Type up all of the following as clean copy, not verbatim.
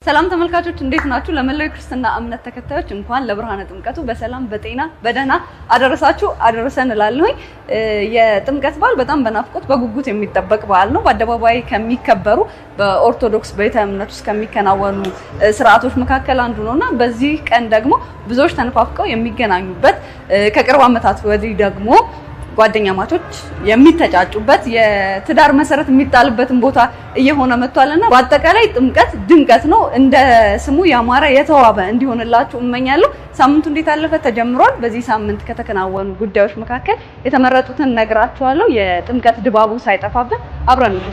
ሰላም ተመልካቾች እንዴት ናችሁ? ለመላው ክርስትና እምነት ተከታዮች እንኳን ለብርሃነ ጥምቀቱ በሰላም በጤና በደህና አደረሳችሁ አደረሰን እላለሁኝ። የጥምቀት በዓል በጣም በናፍቆት በጉጉት የሚጠበቅ በዓል ነው። በአደባባይ ከሚከበሩ በኦርቶዶክስ ቤተ እምነት ውስጥ ከሚከናወኑ ስርዓቶች መካከል አንዱ ነውና በዚህ ቀን ደግሞ ብዙዎች ተነፋፍቀው የሚገናኙበት ከቅርብ ዓመታት ወዲህ ደግሞ ጓደኛ ማቾች የሚተጫጩበት የትዳር መሰረት የሚጣልበትን ቦታ እየሆነ መጥቷልና በአጠቃላይ ጥምቀት ድምቀት ነው። እንደ ስሙ ያማረ የተዋበ እንዲሆንላችሁ እመኛለሁ። ሳምንቱ እንዴት አለፈ ተጀምሯል። በዚህ ሳምንት ከተከናወኑ ጉዳዮች መካከል የተመረጡትን ነግራችኋለሁ። የጥምቀት ድባቡ ሳይጠፋብን አብረን ነው።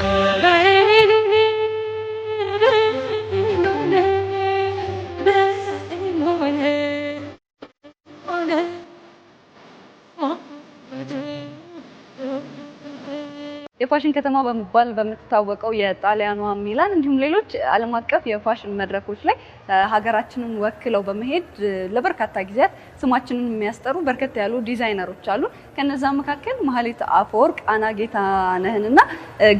የፋሽን ከተማ በመባል በምትታወቀው የጣሊያኗ ሚላን እንዲሁም ሌሎች ዓለም አቀፍ የፋሽን መድረኮች ላይ ሀገራችንን ወክለው በመሄድ ለበርካታ ጊዜያት ስማችንን የሚያስጠሩ በርከት ያሉ ዲዛይነሮች አሉ። ከነዛ መካከል ማህሌት አፈወርቅ፣ አና ጌታነህንና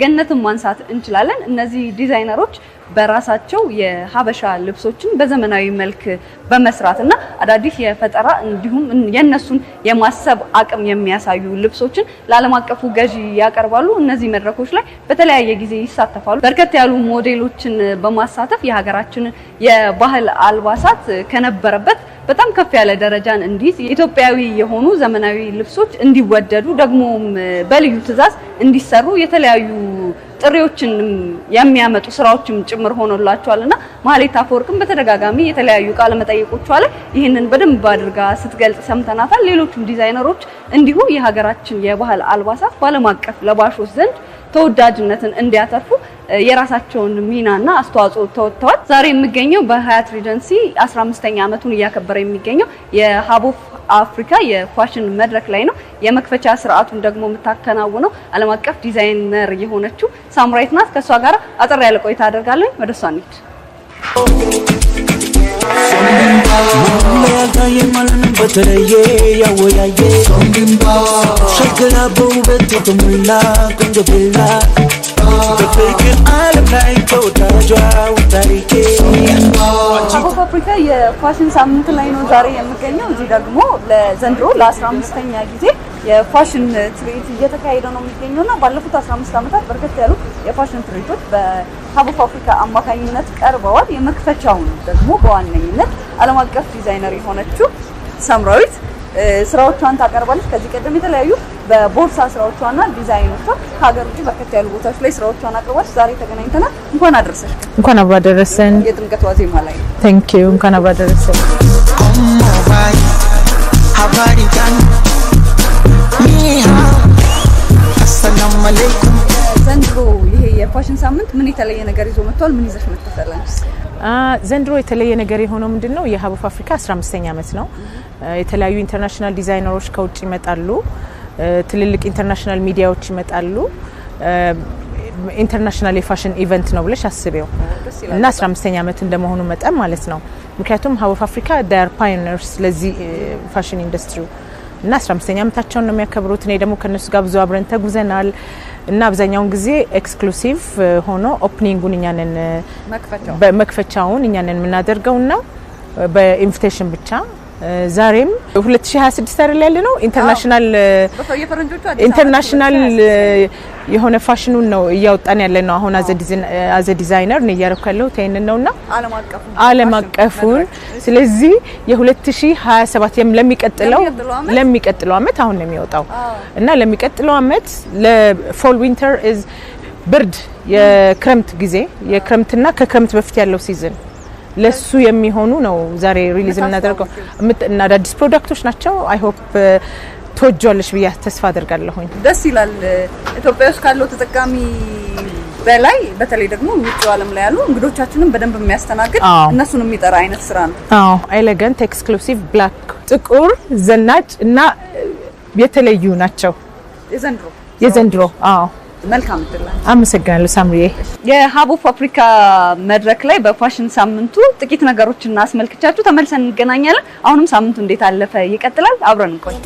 ገነትን ማንሳት እንችላለን። እነዚህ ዲዛይነሮች በራሳቸው የሀበሻ ልብሶችን በዘመናዊ መልክ በመስራትና አዳዲስ የፈጠራ እንዲሁም የነሱን የማሰብ አቅም የሚያሳዩ ልብሶችን ለዓለም አቀፉ ገዢ ያቀርባሉ። እነዚህ መድረኮች ላይ በተለያየ ጊዜ ይሳተፋሉ። በርከት ያሉ ሞዴሎችን በማሳተፍ የሀገራችንን የባህል አልባሳት ከነበረበት በጣም ከፍ ያለ ደረጃን እንዲይዝ ኢትዮጵያዊ የሆኑ ዘመናዊ ልብሶች እንዲወደዱ ደግሞም በልዩ ትዕዛዝ እንዲሰሩ የተለያዩ ጥሪዎችን የሚያመጡ ስራዎችም ጭምር ሆኖላቸዋልና ማህሌት አፈወርቅም በተደጋጋሚ የተለያዩ ቃለ መጠይቆቿ ላይ ይህንን በደንብ አድርጋ ስትገልጽ ሰምተናታል። ሌሎችም ዲዛይነሮች እንዲሁ የሀገራችን የባህል አልባሳት በዓለም አቀፍ ለባሾች ዘንድ ተወዳጅነትን እንዲያተርፉ የራሳቸውን ሚናና አስተዋጽኦ ተወጥተዋል። ዛሬ የሚገኘው በሀያት ሪጀንሲ 15ኛ ዓመቱን እያከበረ የሚገኘው የሀቦፍ አፍሪካ የፋሽን መድረክ ላይ ነው። የመክፈቻ ስርዓቱን ደግሞ የምታከናውነው ዓለም አቀፍ ዲዛይነር የሆነችው ሳምራዊት ናት። ከሷ ጋር አጠር ያለ ቆይታ አደርጋለሁ። ወደሷ እንሂድ። ሀቦፍ አፍሪካ የፋሽን ሳምንት ላይ ነው ዛሬ የሚገኘው። እዚህ ደግሞ ለዘንድሮ ለ15ኛ ጊዜ የፋሽን ትርኢት እየተካሄደ ነው የሚገኘውና ባለፉት 15 ዓመታት በርከት ያሉ የፋሽን ትርኢቶች በሀቦፍ አፍሪካ አማካኝነት ቀርበዋል። የመክፈቻውን ደግሞ በዋነኝነት ዓለም አቀፍ ዲዛይነር የሆነችው ሳምራዊት ስራዎቿን ታቀርባለች። ከዚህ ቀደም የተለያዩ በቦርሳ ስራዎቿና ዲዛይኖቿ ከሀገር ውጭ በርከት ያሉ ቦታዎች ላይ ስራዎቿን አቅርባለች። ዛሬ ተገናኝተናል። እንኳን አደረሰሽ። እንኳን አብሮ አደረሰን። የጥምቀት ዋዜማ ላይ ቴንክ ዩ። እንኳን አብሮ አደረሰን። አሰላሙ አለይኩም። ዘንድሮ ይሄ የፋሽን ሳምንት ምን የተለየ ነገር ይዞ መጥቷል? ምን ይዘሽ መጥተሻለሽ? ዘንድሮ የተለየ ነገር የሆነው ምንድነው? የሀቦፍ አፍሪካ 15ኛ ዓመት ነው። የተለያዩ ኢንተርናሽናል ዲዛይነሮች ከውጭ ይመጣሉ። ትልልቅ ኢንተርናሽናል ሚዲያዎች ይመጣሉ። ኢንተርናሽናል የፋሽን ኢቨንት ነው ብለሽ አስቤው እና 15ኛ ዓመት እንደመሆኑ መጠን ማለት ነው። ምክንያቱም ሀቦፍ አፍሪካ ዳር ፓዮኒርስ ለዚህ ፋሽን ኢንዱስትሪ እና 15ኛ ዓመታቸውን ነው የሚያከብሩት። እኔ ደግሞ ከነሱ ጋር ብዙ አብረን ተጉዘናል እና አብዛኛውን ጊዜ ኤክስክሉሲቭ ሆኖ ኦፕኒንጉን እኛንን በመክፈቻውን እኛንን የምናደርገውና በኢንቪቴሽን ብቻ ዛሬም 2026 አይደል ያለ ነው ኢንተርናሽናል የሆነ ፋሽኑን ነው እያወጣን ያለ ነው። አሁን አዘ ዲዛይነር ነው ያረከለው ተይነን ነውና ዓለም አቀፉን ስለዚህ የ2027 ለሚቀጥለው አመት አሁን ነው የሚወጣው እና ለሚቀጥለው አመት ለፎል ዊንተር ኢዝ ብርድ የክረምት ጊዜ የክረምትና ከክረምት በፊት ያለው ሲዝን ለሱ የሚሆኑ ነው ዛሬ ሪሊዝ እናደርገው እና አዳዲስ ፕሮዳክቶች ናቸው። አይ ሆፕ ተወጇለሽ ብዬ ተስፋ አደርጋለሁኝ። ደስ ይላል። ኢትዮጵያ ውስጥ ካለው ተጠቃሚ በላይ በተለይ ደግሞ ውጭው ዓለም ላይ ያሉ እንግዶቻችንን በደንብ የሚያስተናግድ እነሱን የሚጠራ አይነት ስራ ነው። ኤሌጋንት ኤክስክሉሲቭ ብላክ ጥቁር ዘናጭ እና የተለዩ ናቸው የዘንድሮ መልካም እድል። አመሰግናለሁ ሳምሪዬ። የሀቦፍ አፍሪካ መድረክ ላይ በፋሽን ሳምንቱ ጥቂት ነገሮችን እናስመልክቻችሁ ተመልሰን እንገናኛለን። አሁንም ሳምንቱ እንዴት አለፈ ይቀጥላል። አብረን እንቆይ።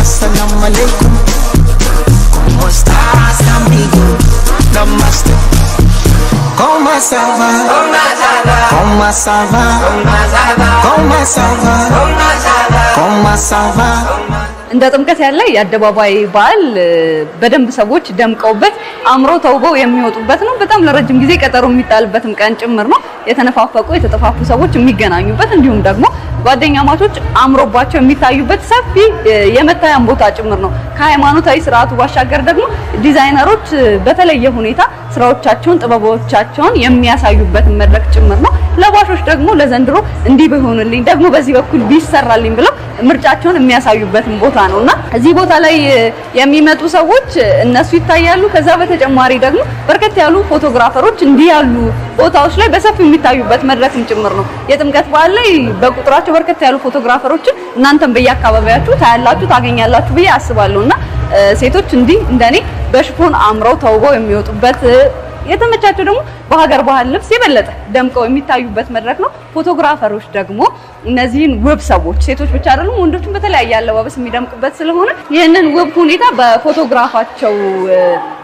አሰላሙ አለይኩም እንደ ጥምቀት ያለ የአደባባይ በዓል በደንብ ሰዎች ደምቀውበት አምሮ ተውበው የሚወጡበት ነው። በጣም ለረጅም ጊዜ ቀጠሮ የሚጣልበትም ቀን ጭምር ነው። የተነፋፈቁ የተጠፋፉ ሰዎች የሚገናኙበት እንዲሁም ደግሞ ጓደኛ ማቾች አምሮባቸው የሚታዩበት ሰፊ የመታያም ቦታ ጭምር ነው። ከሃይማኖታዊ ስርዓቱ ባሻገር ደግሞ ዲዛይነሮች በተለየ ሁኔታ ስራዎቻቸውን ጥበቦቻቸውን የሚያሳዩበት መድረክ ጭምር ነው። ለባሾች ደግሞ ለዘንድሮ እንዲህ ቢሆንልኝ ደግሞ በዚህ በኩል ቢሰራልኝ ብለው ምርጫቸውን የሚያሳዩበትን ቦታ ነውና እዚህ ቦታ ላይ የሚመጡ ሰዎች እነሱ ይታያሉ። ከዛ በተጨማሪ ደግሞ በርከት ያሉ ፎቶግራፈሮች እንዲህ ያሉ ቦታዎች ላይ በሰፊው የሚታዩበት መድረክም ጭምር ነው። የጥምቀት በዓል ላይ በቁጥራቸው በርከት ያሉ ፎቶግራፈሮችን እናንተም በየአካባቢያችሁ ታያላችሁ ታገኛላችሁ ብዬ አስባለሁና ሴቶች እንዲህ እንደኔ በሽፎን አምረው ተውበው የሚወጡበት የተመቻቸው ደግሞ በሀገር ባህል ልብስ የበለጠ ደምቀው የሚታዩበት መድረክ ነው። ፎቶግራፈሮች ደግሞ እነዚህን ውብ ሰዎች ሴቶች ብቻ አይደሉም ወንዶችም በተለያየ አለባበስ የሚደምቁበት ስለሆነ ይህንን ውብ ሁኔታ በፎቶግራፋቸው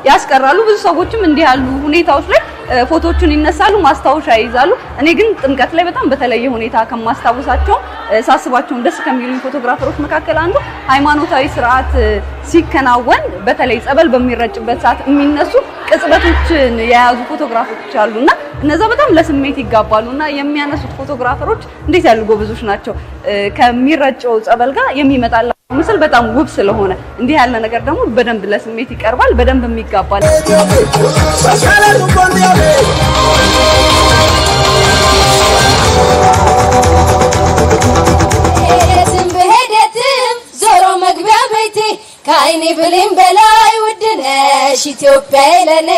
ያስቀራሉ። ብዙ ሰዎችም እንዲህ ያሉ ሁኔታዎች ላይ ፎቶዎችን ይነሳሉ፣ ማስታወሻ ይይዛሉ። እኔ ግን ጥምቀት ላይ በጣም በተለየ ሁኔታ ከማስታወሳቸው ሳስባቸው ደስ ከሚሉኝ ፎቶግራፈሮች መካከል አንዱ ሃይማኖታዊ ስርዓት ሲከናወን በተለይ ጸበል በሚረጭበት ሰዓት የሚነሱ ቅጽበቶችን የያዙ ፎቶግራፎች አሉና እነዛ በጣም ለስሜት ይጋባሉና የሚያነሱት ፎቶግራፈሮች እንዴት ያሉ ጎበዞች ናቸው። ከሚረጨው ጸበል ጋር የሚመጣላቸው ምስል በጣም ውብ ስለሆነ እንዲህ ያለ ነገር ደግሞ በደንብ ለስሜት ይቀርባል፣ በደንብ ይጋባል። ከአይኔ ብሌን በላይ ውድነሽ ኢትዮጵያ ለኔ።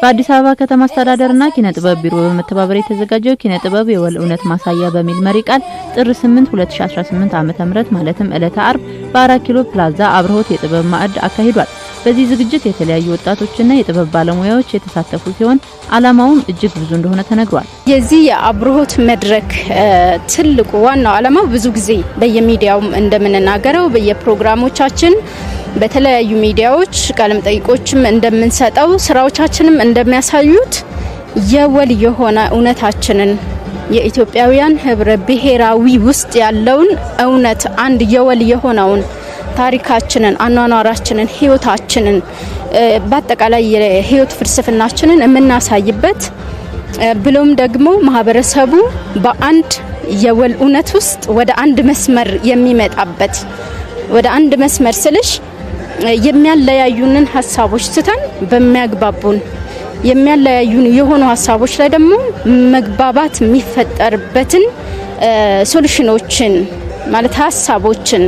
በአዲስ አበባ ከተማ አስተዳደርና ኪነ ጥበብ ቢሮ በመተባበር የተዘጋጀው ኪነ ጥበብ የወል እውነት ማሳያ በሚል መሪ ቃል ጥር 8 2018 ዓ.ም ማለትም ዕለተ አርብ በ4 ኪሎ ፕላዛ አብርሆት የጥበብ ማዕድ አካሂዷል። በዚህ ዝግጅት የተለያዩ ወጣቶችና የጥበብ ባለሙያዎች የተሳተፉ ሲሆን ዓላማውም እጅግ ብዙ እንደሆነ ተነግሯል። የዚህ የአብርሆት መድረክ ትልቁ ዋናው ዓላማው ብዙ ጊዜ በየሚዲያው እንደምንናገረው በየፕሮግራሞቻችን በተለያዩ ሚዲያዎች ቃለም ጠይቆችም እንደምንሰጠው ስራዎቻችንም እንደሚያሳዩት የወል የሆነ እውነታችንን የኢትዮጵያውያን ህብረ ብሔራዊ ውስጥ ያለውን እውነት አንድ የወል የሆነውን ታሪካችንን አኗኗራችንን ህይወታችንን በአጠቃላይ የህይወት ፍልስፍናችንን የምናሳይበት ብሎም ደግሞ ማህበረሰቡ በአንድ የወል እውነት ውስጥ ወደ አንድ መስመር የሚመጣበት ወደ አንድ መስመር ስልሽ የሚያለያዩንን ሀሳቦች ትተን በሚያግባቡን የሚያለያዩን የሆኑ ሀሳቦች ላይ ደግሞ መግባባት የሚፈጠርበትን ሶሉሽኖችን ማለት ሀሳቦችን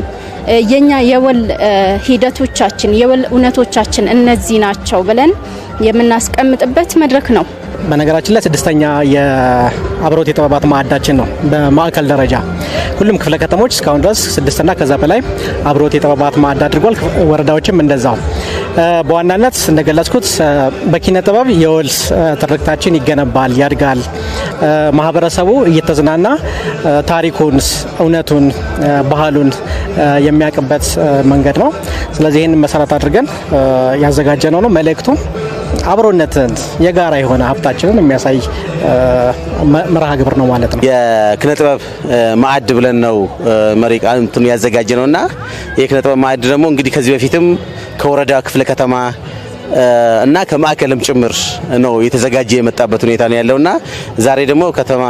የኛ የወል ሂደቶቻችን የወል እውነቶቻችን እነዚህ ናቸው ብለን የምናስቀምጥበት መድረክ ነው። በነገራችን ላይ 6ኛ የአብርሆት የጥበባት ማዕዳችን ነው። በማዕከል ደረጃ ሁሉም ክፍለ ከተሞች እስካሁን ድረስ 6 እና ከዛ በላይ አብርሆት የጥበባት ማዕድ አድርጓል። ወረዳዎችም እንደዛው። በዋናነት እንደገለጽኩት በኪነ ጥበብ የወል ትርክታችን ይገነባል፣ ያድጋል። ማህበረሰቡ እየተዝናና ታሪኩን፣ እውነቱን፣ ባህሉን የሚያውቅበት መንገድ ነው። ስለዚህ ይህን መሰረት አድርገን ያዘጋጀነው ነው። መልእክቱ አብሮነትን የጋራ የሆነ ሀብታችንን የሚያሳይ መርሃ ግብር ነው ማለት ነው። የኪነ ጥበብ ማዕድ ብለን ነው መሪ ቃል እንትኑ ያዘጋጀነውና የኪነ ጥበብ ማዕድ ደግሞ እንግዲህ ከዚህ በፊትም ከወረዳ ክፍለ ከተማ እና ከማዕከልም ጭምር ነው የተዘጋጀ የመጣበት ሁኔታ ነው ያለውና ዛሬ ደግሞ ከተማ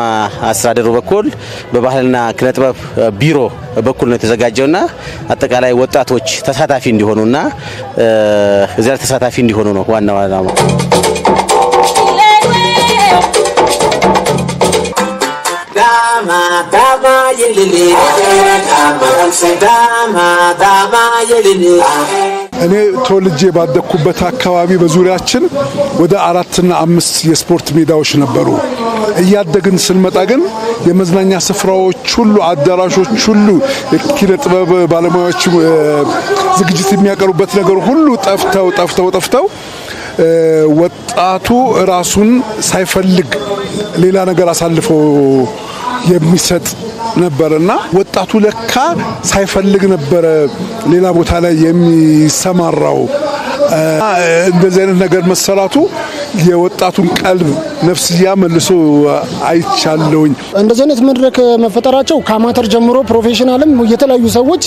አስተዳደሩ በኩል በባህልና ኪነ ጥበብ ቢሮ በኩል ነው የተዘጋጀውና አጠቃላይ ወጣቶች ተሳታፊ እንዲሆኑና እዚያ ተሳታፊ እንዲሆኑ ነው ዋናው ዓላማ። ዳማ ዳማ የልሊ ዳማ ዳማ የልሊ እኔ ተወልጄ ባደኩበት አካባቢ በዙሪያችን ወደ 4 እና 5 የስፖርት ሜዳዎች ነበሩ። እያደግን ስንመጣ ግን የመዝናኛ ስፍራዎች ሁሉ፣ አዳራሾች ሁሉ፣ የኪነ ጥበብ ባለሙያዎች ዝግጅት የሚያቀርቡበት ነገር ሁሉ ጠፍተው ወጣቱ ራሱን ሳይፈልግ ሌላ ነገር አሳልፎ የሚሰጥ ነበርና ወጣቱ ለካ ሳይፈልግ ነበር ሌላ ቦታ ላይ የሚሰማራው። እንደዚህ አይነት ነገር መሰራቱ የወጣቱን ቀልብ ነፍስያ መልሶ አይቻለውኝ። እንደዚህ አይነት መድረክ መፈጠራቸው ከአማተር ጀምሮ ፕሮፌሽናልም የተለያዩ ሰዎች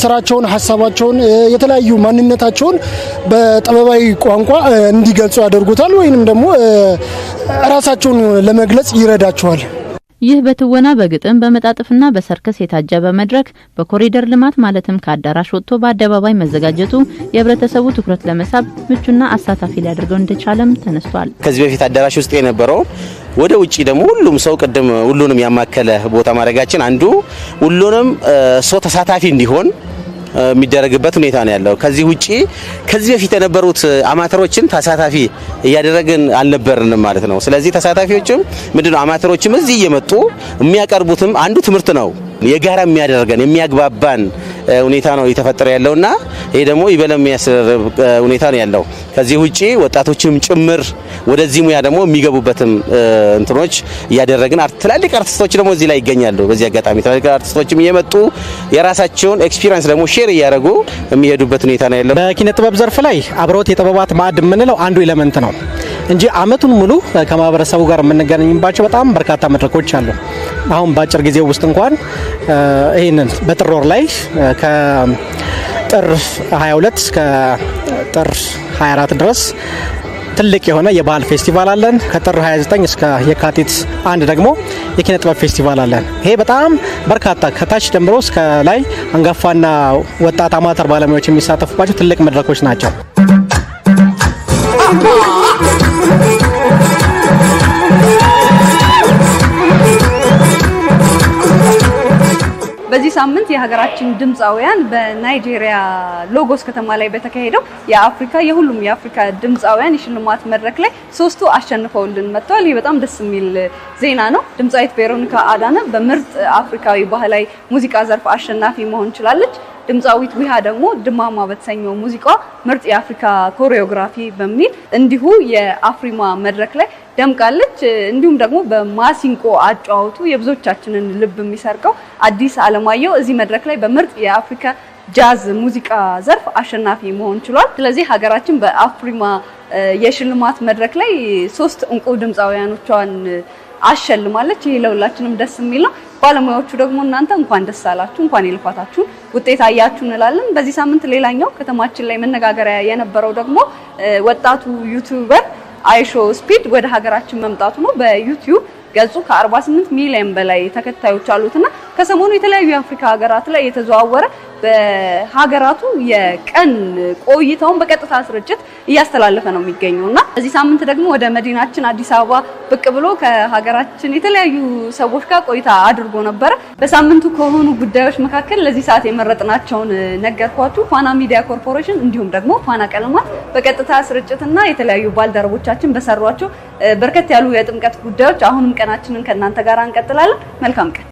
ስራቸውን፣ ሀሳባቸውን፣ የተለያዩ ማንነታቸውን በጥበባዊ ቋንቋ እንዲገልጹ ያደርጉታል ወይንም ደግሞ ራሳቸውን ለመግለጽ ይረዳቸዋል። ይህ በትወና በግጥም በመጣጥፍና በሰርከስ የታጀበ መድረክ በኮሪደር ልማት ማለትም ከአዳራሽ ወጥቶ በአደባባይ መዘጋጀቱ የህብረተሰቡ ትኩረት ለመሳብ ምቹና አሳታፊ ሊያደርገው እንደቻለም ተነስቷል። ከዚህ በፊት አዳራሽ ውስጥ የነበረው ወደ ውጪ ደግሞ ሁሉም ሰው ቅድም ሁሉንም ያማከለ ቦታ ማድረጋችን አንዱ ሁሉንም ሰው ተሳታፊ እንዲሆን የሚደረግበት ሁኔታ ነው ያለው። ከዚህ ውጪ ከዚህ በፊት የነበሩት አማተሮችን ተሳታፊ እያደረግን አልነበርንም ማለት ነው። ስለዚህ ተሳታፊዎችም ምንድነው አማተሮችም እዚህ እየመጡ የሚያቀርቡትም አንዱ ትምህርት ነው። የጋራ የሚያደርገን የሚያግባባን ሁኔታ ነው እየተፈጠረ ያለውና ይሄ ደግሞ ይበለም የሚያስደርብ ሁኔታ ነው ያለው። ከዚህ ውጪ ወጣቶችም ጭምር ወደዚህ ሙያ ደግሞ የሚገቡበትም እንትኖች እያደረግን ትላልቅ አርቲስቶች ደግሞ እዚህ ላይ ይገኛሉ። በዚህ አጋጣሚ ትላልቅ አርቲስቶችም እየመጡ የራሳቸውን ኤክስፒሪየንስ ደግሞ ሼር እያደረጉ የሚሄዱበት ሁኔታ ነው ያለው። በኪነ ጥበብ ዘርፍ ላይ አብሮት የጥበባት ማዕድ የምንለው አንዱ ኤሌመንት ነው እንጂ አመቱን ሙሉ ከማህበረሰቡ ጋር የምንገናኝባቸው በጣም በርካታ መድረኮች አሉ። አሁን በአጭር ጊዜ ውስጥ እንኳን ይሄንን በጥር ወር ላይ ከጥር 22 እስከ ጥር 24 ድረስ ትልቅ የሆነ የባህል ፌስቲቫል አለን። ከጥር 29 እስከ የካቲት 1 ደግሞ የኪነ ጥበብ ፌስቲቫል አለን። ይሄ በጣም በርካታ ከታች ጀምሮ እስከ ላይ አንጋፋና ወጣት አማተር ባለሙያዎች የሚሳተፉባቸው ትልቅ መድረኮች ናቸው። በዚህ ሳምንት የሀገራችን ድምጻውያን በናይጄሪያ ሎጎስ ከተማ ላይ በተካሄደው የሁሉም የአፍሪካ ድምጻውያን የሽልማት መድረክ ላይ ሶስቱ አሸንፈውልን መጥተዋል። ይህ በጣም ደስ የሚል ዜና ነው። ድምጻዊት ቬሮኒካ አዳነ በምርጥ አፍሪካዊ ባህላዊ ሙዚቃ ዘርፍ አሸናፊ መሆን ችላለች። ድምጻዊት ዊሃ ደግሞ ድማማ በተሰኘው ሙዚቃዋ ምርጥ የአፍሪካ ኮሪዮግራፊ በሚል እንዲሁ የአፍሪማ መድረክ ላይ ደምቃለች። እንዲሁም ደግሞ በማሲንቆ አጫዋቱ የብዙዎቻችንን ልብ የሚሰርቀው አዲስ አለማየሁ እዚህ መድረክ ላይ በምርጥ የአፍሪካ ጃዝ ሙዚቃ ዘርፍ አሸናፊ መሆን ችሏል። ስለዚህ ሀገራችን በአፍሪማ የሽልማት መድረክ ላይ 3 እንቁ ድምጻውያኖቿን አሸልማለች። ይሄ ለሁላችንም ደስ የሚል ነው። ባለሙያዎቹ ደግሞ እናንተ እንኳን ደስ አላችሁ፣ እንኳን የልፋታችሁን ውጤት አያችሁ እንላለን። በዚህ ሳምንት ሌላኛው ከተማችን ላይ መነጋገሪያ የነበረው ደግሞ ወጣቱ ዩቲዩበር አይሾ ስፒድ ወደ ሀገራችን መምጣቱ ነው። በዩቲዩብ ገጹ ከ48 ሚሊዮን በላይ ተከታዮች አሉትና ከሰሞኑ የተለያዩ የአፍሪካ ሀገራት ላይ የተዘዋወረ በሀገራቱ የቀን ቆይታውን በቀጥታ ስርጭት እያስተላለፈ ነው የሚገኘውና በዚህ ሳምንት ደግሞ ወደ መዲናችን አዲስ አበባ ብቅ ብሎ ከሀገራችን የተለያዩ ሰዎች ጋር ቆይታ አድርጎ ነበረ። በሳምንቱ ከሆኑ ጉዳዮች መካከል ለዚህ ሰዓት የመረጥናቸውን ነገርኳችሁ። ፋና ሚዲያ ኮርፖሬሽን እንዲሁም ደግሞ ፋና ቀለማት በቀጥታ ስርጭትና የተለያዩ ባልደረቦቻችን በሰሯቸው በርከት ያሉ የጥምቀት ጉዳዮች አሁንም ቀናችንን ከእናንተ ጋር እንቀጥላለን። መልካም ቀን።